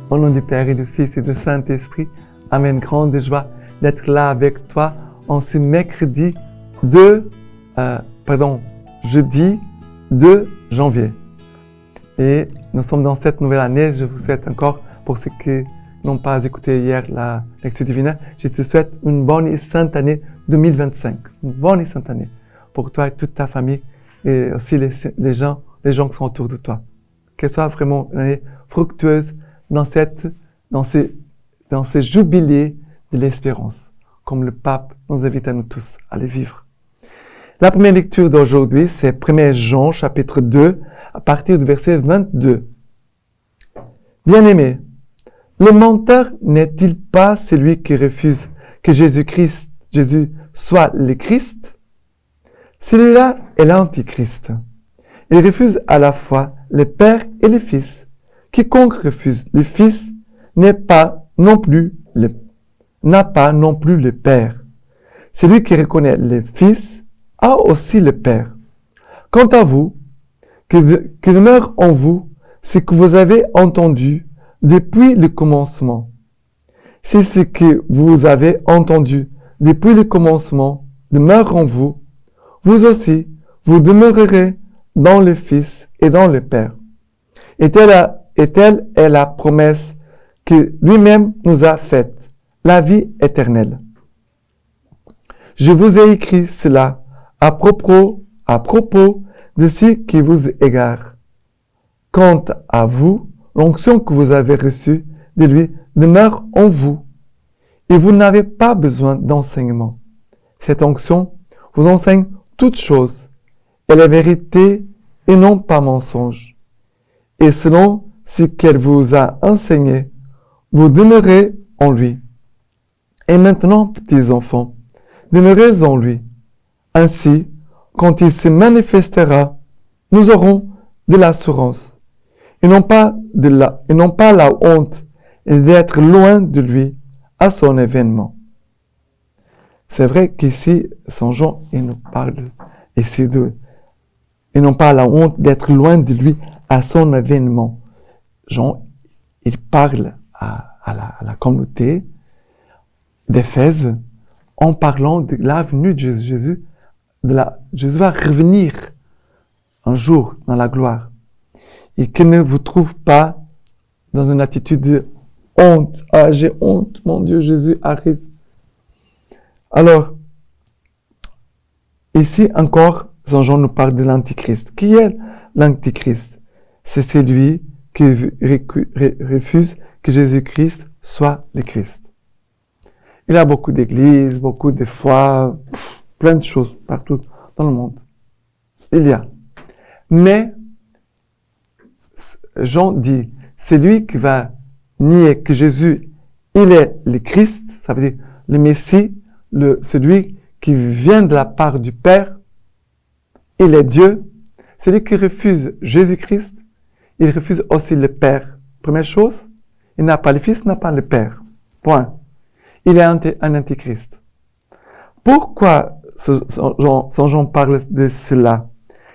Au nom du Père et du Fils et du Saint-Esprit, Amen. Grande joie d'être là avec toi en ce mercredi jeudi 2 janvier. Et nous sommes dans cette nouvelle année. Je vous souhaite encore, pour ceux qui n'ont pas écouté hier la lecture divine, je te souhaite une bonne et sainte année 2025. Une bonne et sainte année pour toi et toute ta famille et aussi les gens qui sont autour de toi. Qu'elle soit vraiment une année fructueuse dans ces jubilés de l'espérance, comme le pape nous invite à nous tous à les vivre. La première lecture d'aujourd'hui, c'est 1 Jean, chapitre 2, à partir du verset 22. Bien-aimés, le menteur n'est-il pas celui qui refuse que Jésus soit le Christ? Celui-là est l'Antichrist. Il refuse à la fois le Père et le Fils. Quiconque refuse le Fils n'a pas non plus le Père. Celui qui reconnaît le Fils a aussi le Père. Quant à vous, que demeure en vous ce que vous avez entendu depuis le commencement. Si ce que vous avez entendu depuis le commencement demeure en vous, vous aussi, vous demeurerez dans le Fils et dans le Père. Et telle est la promesse que lui-même nous a faite, la vie éternelle. Je vous ai écrit cela à propos de ce qui vous égare. Quant à vous, l'onction que vous avez reçue de lui demeure en vous, et vous n'avez pas besoin d'enseignement. Cette onction vous enseigne toutes choses, et la vérité et non pas mensonge. Et selon ce qu'elle vous a enseigné, vous demeurez en lui. Et maintenant, petits enfants, demeurez en lui. Ainsi, quand il se manifestera, nous aurons de l'assurance, et non pas la honte d'être loin de lui à son événement. C'est vrai qu'ici, Saint Jean, il nous parle ici et non pas la honte d'être loin de lui à son événement. Jean, il parle à la communauté d'Éphèse en parlant de la venue de Jésus. Jésus va revenir un jour dans la gloire. Et qu'il ne vous trouve pas dans une attitude de honte. Ah, j'ai honte, mon Dieu, Jésus arrive. Alors, ici encore, Saint Jean nous parle de l'Antichrist. Qui est l'Antichrist? C'est celui qui refuse que Jésus-Christ soit le Christ. Il y a beaucoup d'églises, beaucoup de foi, plein de choses partout dans le monde. Il y a. Mais, Jean dit, celui qui va nier que Jésus, il est le Christ, ça veut dire le Messie, celui qui vient de la part du Père, il est Dieu. Celui qui refuse Jésus-Christ, il refuse aussi le Père. Première chose, il n'a pas le Fils, il n'a pas le Père. Point. Il est un antichrist. Pourquoi Saint Jean parle de cela?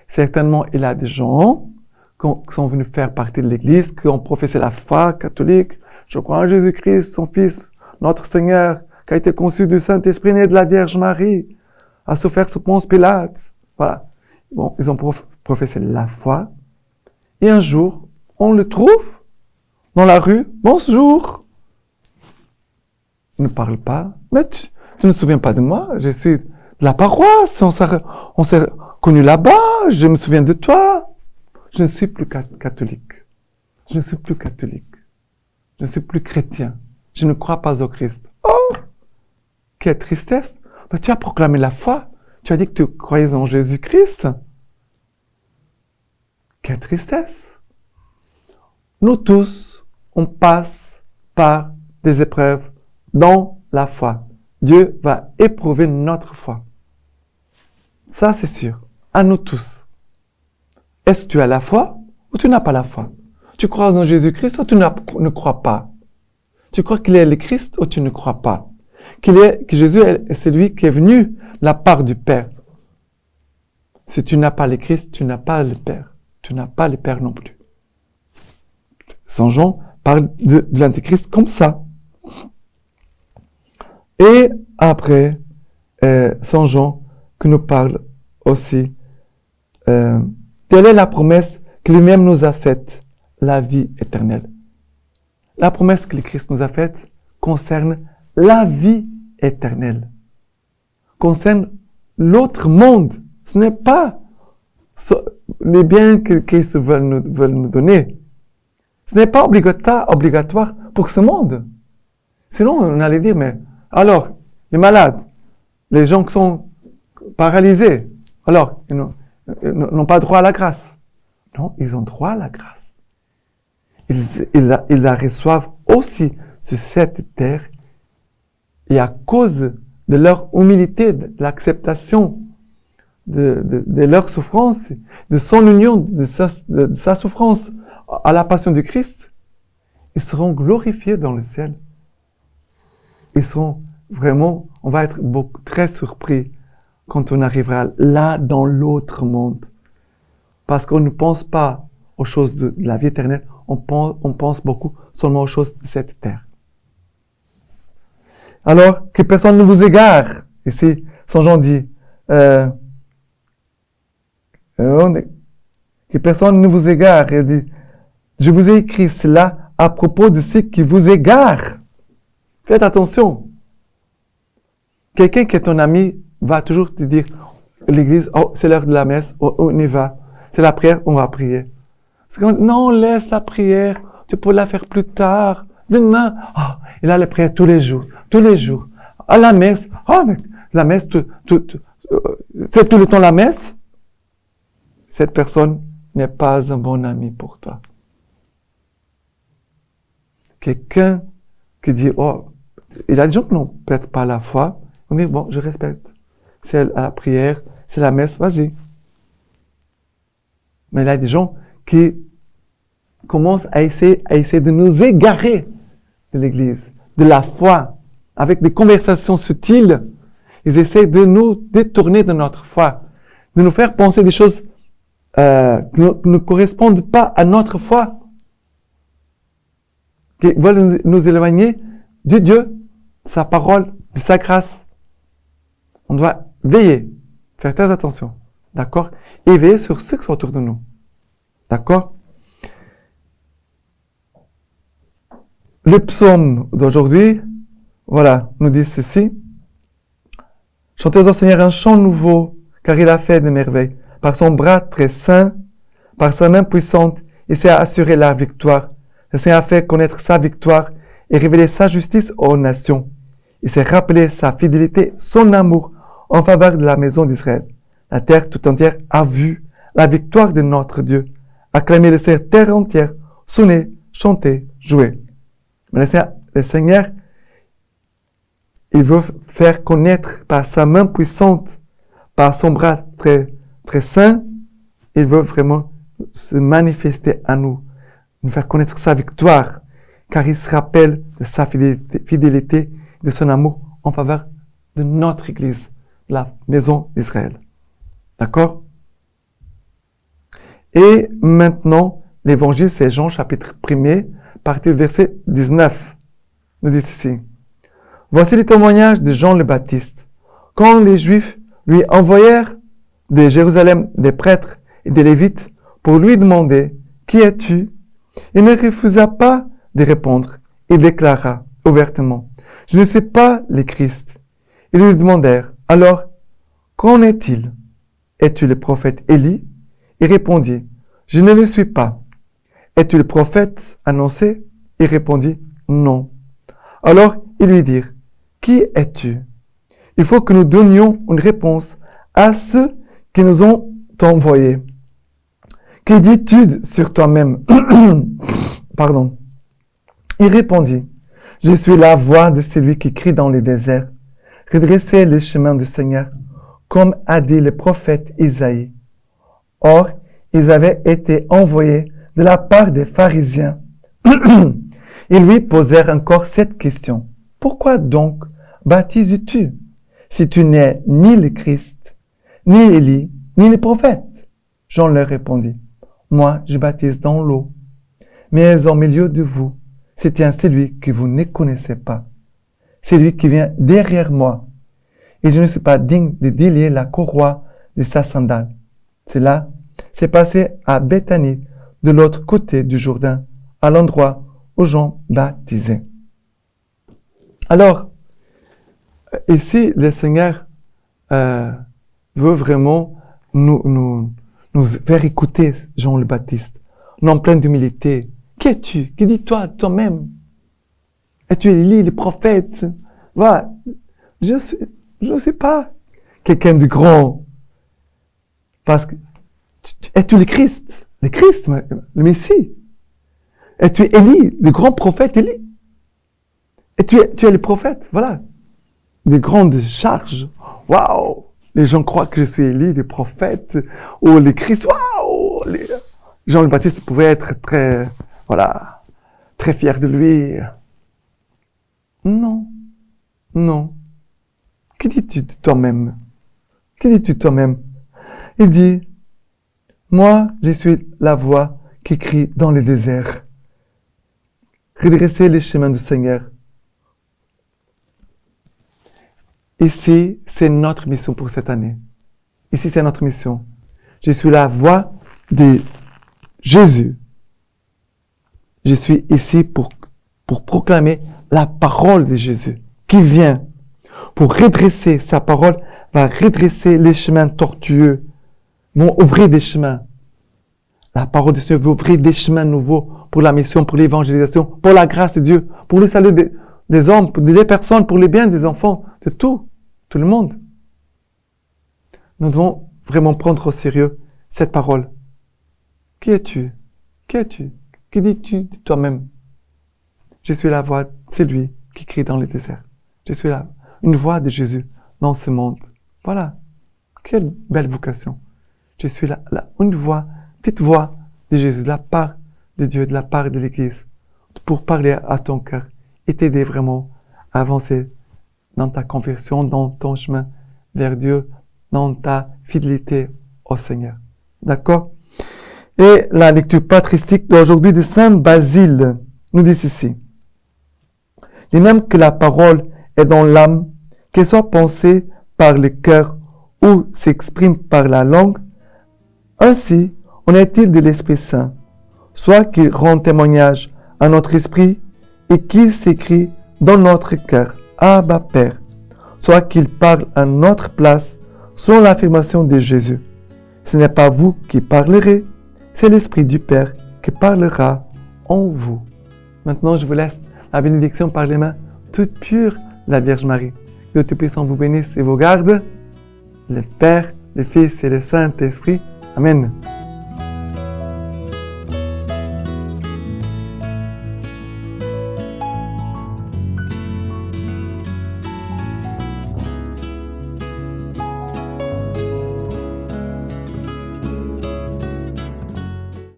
Certainement, il y a des gens qui sont venus faire partie de l'Église, qui ont professé la foi catholique. Je crois en Jésus-Christ, son Fils, notre Seigneur, qui a été conçu du Saint-Esprit, né de la Vierge Marie, a souffert sous Ponce Pilate. Voilà. Bon, ils ont professé la foi. Et un jour, on le trouve dans la rue. Bonjour. Il ne parle pas. Mais tu ne te souviens pas de moi? Je suis de la paroisse. On s'est connus là-bas. Je me souviens de toi. Je ne suis plus catholique. Je ne suis plus catholique. Je ne suis plus chrétien. Je ne crois pas au Christ. Oh! Quelle tristesse! Mais tu as proclamé la foi. Tu as dit que tu croyais en Jésus-Christ. Quelle tristesse! Nous tous, on passe par des épreuves dans la foi. Dieu va éprouver notre foi. Ça, c'est sûr. À nous tous. Est-ce que tu as la foi ou tu n'as pas la foi? Tu crois en Jésus-Christ ou tu ne crois pas? Tu crois qu'il est le Christ ou tu ne crois pas? Que Jésus est celui qui est venu de la part du Père. Si tu n'as pas le Christ, tu n'as pas le Père. Tu n'as pas le Père non plus. Saint Jean parle de l'Antéchrist comme ça. Et après, Saint Jean qui nous parle aussi, telle est la promesse que lui-même nous a faite, la vie éternelle. La promesse que le Christ nous a faite concerne la vie éternelle, concerne l'autre monde. Ce n'est pas les biens que Christ veut nous donner. Ce n'est pas obligatoire pour ce monde. Sinon, on allait dire, mais alors, les malades, les gens qui sont paralysés, alors, ils n'ont pas droit à la grâce. Non, ils ont droit à la grâce. Ils la reçoivent aussi sur cette terre et à cause de leur humilité, de l'acceptation de leur souffrance, de son union, de sa souffrance à la passion du Christ, ils seront glorifiés dans le ciel. Ils seront vraiment, on va être très surpris quand on arrivera là dans l'autre monde. Parce qu'on ne pense pas aux choses de la vie éternelle, on pense beaucoup seulement aux choses de cette terre. Alors, que personne ne vous égare. Ici, Saint Jean dit, que personne ne vous égare. Il dit, je vous ai écrit cela à propos de ceux qui vous égarent. Faites attention. Quelqu'un qui est ton ami va toujours te dire, l'église, oh, c'est l'heure de la messe, oh, on y va. C'est la prière, on va prier. Non, laisse la prière, tu peux la faire plus tard. Demain, oh, il a la prière tous les jours. À la messe, oh, mais la messe, c'est tout le temps la messe. Cette personne n'est pas un bon ami pour toi. Quelqu'un qui dit, oh, il y a des gens qui n'ont peut-être pas la foi, on dit, bon, je respecte. C'est la prière, c'est la messe, vas-y. Mais il y a des gens qui commencent à essayer de nous égarer de l'Église, de la foi, avec des conversations subtiles. Ils essaient de nous détourner de notre foi, de nous faire penser des choses qui ne correspondent pas à notre foi, qui veulent nous éloigner de Dieu, de sa parole, de sa grâce. On doit veiller, faire très attention, d'accord? Et veiller sur ceux qui sont autour de nous, d'accord? Le psaume d'aujourd'hui, voilà, nous dit ceci. Chantez au Seigneur un chant nouveau, car il a fait des merveilles. Par son bras très saint, par sa main puissante, il s'est assuré la victoire. Le Seigneur a fait connaître sa victoire et révélé sa justice aux nations. Il s'est rappelé sa fidélité, son amour en faveur de la maison d'Israël. La terre tout entière a vu la victoire de notre Dieu. Acclamez le Seigneur, terre entière, sonnez, chantez, jouez. Mais le Seigneur, il veut faire connaître par sa main puissante, par son bras très, très saint, il veut vraiment se manifester à nous, nous faire connaître sa victoire, car il se rappelle de sa fidélité, de son amour en faveur de notre Église, la maison d'Israël. D'accord? Et maintenant, l'évangile, c'est Jean chapitre 1er, partie du verset 19. Nous dit ceci. Voici les témoignages de Jean le Baptiste. Quand les Juifs lui envoyèrent de Jérusalem des prêtres et des Lévites pour lui demander « Qui es-tu » il ne refusa pas de répondre. Il déclara ouvertement « Je ne suis pas le Christ ». Ils lui demandèrent « Alors, qu'en est-il ? Es-tu le prophète Élie ?» Il répondit « Je ne le suis pas. » « Es-tu le prophète annoncé ?» Il répondit « Non. » Alors ils lui dirent « Qui es-tu » Il faut que nous donnions une réponse à ceux qui nous ont envoyés. « Que dis-tu sur toi-même » Pardon. Il répondit « Je suis la voix de celui qui crie dans les déserts. Redressez les chemins du Seigneur, comme a dit le prophète Isaïe. » Or, ils avaient été envoyés de la part des pharisiens. Ils lui posèrent encore cette question. « Pourquoi donc baptises-tu, si tu n'es ni le Christ, ni Élie, ni le prophète ?» Jean leur répondit. « Moi, je baptise dans l'eau, mais au milieu de vous, c'est un celui que vous ne connaissez pas. C'est lui qui vient derrière moi. Et je ne suis pas digne de délier la courroie de sa sandale. Cela s'est passé à Béthanie, de l'autre côté du Jourdain, à l'endroit où Jean baptisait. Alors, ici, le Seigneur veut vraiment nous faire écouter Jean le Baptiste, en pleine d'humilité. Qui es-tu? Qui dis-toi toi-même? Es-tu Élie, le prophète? Voilà. Je ne suis pas quelqu'un de grand. Parce que es-tu le Christ? Le Christ, le Messie? Es-tu Élie, le grand prophète Élie? Et tu es le prophète, voilà. Des grandes charges. Waouh! Les gens croient que je suis Élie, le prophète, ou le Christ. Waouh! Jean le Baptiste pouvait être très fier de lui. Non. Que dis-tu de toi-même? Que dis-tu de toi-même? Il dit, moi, je suis la voix qui crie dans le désert. Redressez les chemins du Seigneur. Ici, c'est notre mission pour cette année. Ici, c'est notre mission. Je suis la voix de Jésus. Je suis ici pour proclamer la parole de Jésus qui vient. Pour redresser, sa parole va redresser les chemins tortueux, vont ouvrir des chemins. La parole de Dieu va ouvrir des chemins nouveaux pour la mission, pour l'évangélisation, pour la grâce de Dieu, pour le salut des hommes, des personnes, pour le bien des enfants, de tout le monde. Nous devons vraiment prendre au sérieux cette parole. Qui es-tu? Qui es-tu? Que dis-tu de toi-même? Je suis la voix, c'est lui qui crie dans le désert. Je suis là, une voix de Jésus dans ce monde. Voilà. Quelle belle vocation. Je suis là, une voix, petite voix de Jésus, de la part de Dieu, de la part de l'Église, pour parler à ton cœur et t'aider vraiment à avancer dans ta conversion, dans ton chemin vers Dieu, dans ta fidélité au Seigneur. D'accord? Et la lecture patristique d'aujourd'hui de Saint Basile nous dit ceci. De même que la parole est dans l'âme, qu'elle soit pensée par le cœur ou s'exprime par la langue, ainsi en est-il de l'Esprit Saint, soit qu'il rend témoignage à notre esprit et qu'il s'écrit dans notre cœur, Abba Père, soit qu'il parle à notre place selon l'affirmation de Jésus. Ce n'est pas vous qui parlerez, c'est l'Esprit du Père qui parlera en vous. Maintenant, je vous laisse la bénédiction par les mains toutes pures de la Vierge Marie. Dieu Tout-Puissant vous bénisse et vous garde, le Père, le Fils et le Saint-Esprit. Amen.